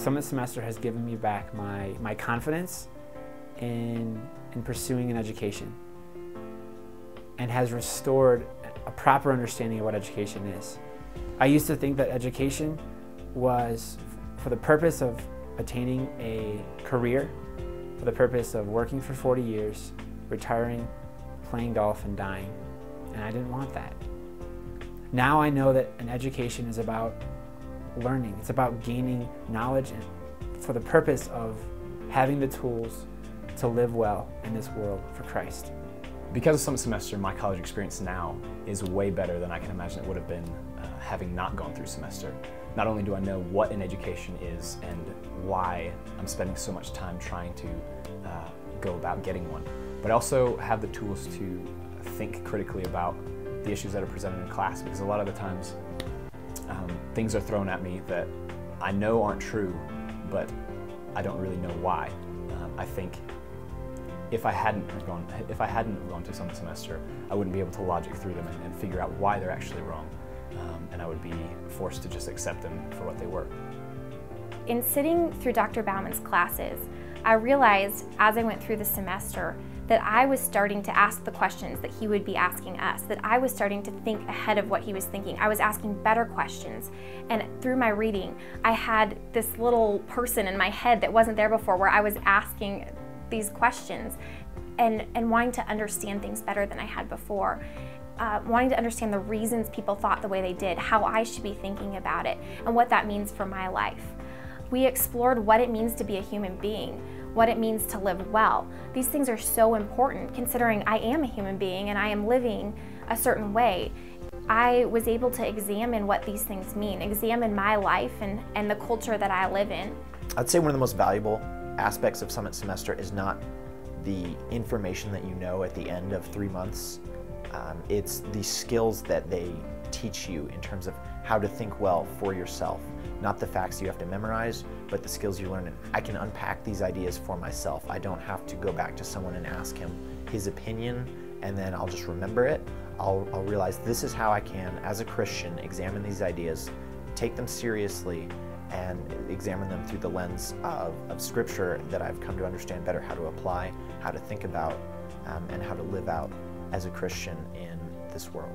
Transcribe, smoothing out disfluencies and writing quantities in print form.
Summit Semester has given me back my confidence in pursuing an education, and has restored a proper understanding of what education is. I used to think that education was for the purpose of attaining a career, for the purpose of working for 40 years, retiring, playing golf, and dying. And I didn't want that. Now I know that an education is about learning. It's about gaining knowledge and for the purpose of having the tools to live well in this world for Christ. Because of Summit Semester, my college experience now is way better than I can imagine it would have been having not gone through semester. Not only do I know what an education is and why I'm spending so much time trying to go about getting one, but I also have the tools to think critically about the issues that are presented in class, because a lot of the times things are thrown at me that I know aren't true, but I don't really know why. I think if I hadn't gone to Summit Semester, I wouldn't be able to logic through them and figure out why they're actually wrong, and I would be forced to just accept them for what they were. In sitting through Dr. Bauman's classes, I realized as I went through the semester that I was starting to ask the questions that he would be asking us, that I was starting to think ahead of what he was thinking. I was asking better questions, and through my reading, I had this little person in my head that wasn't there before, where I was asking these questions and wanting to understand things better than I had before. Wanting to understand the reasons people thought the way they did, how I should be thinking about it, and what that means for my life. We explored what it means to be a human being, what it means to live well. These things are so important considering I am a human being and I am living a certain way. I was able to examine what these things mean, examine my life and the culture that I live in. I'd say one of the most valuable aspects of Summit Semester is not the information that you know at the end of 3 months. It's the skills that they teach you in terms of how to think well for yourself. Not the facts you have to memorize, but the skills you learn. And I can unpack these ideas for myself. I don't have to go back to someone and ask him his opinion, and then I'll just remember it. I'll realize this is how I can, as a Christian, examine these ideas, take them seriously, and examine them through the lens of Scripture that I've come to understand better how to apply, how to think about, and how to live out as a Christian in this world.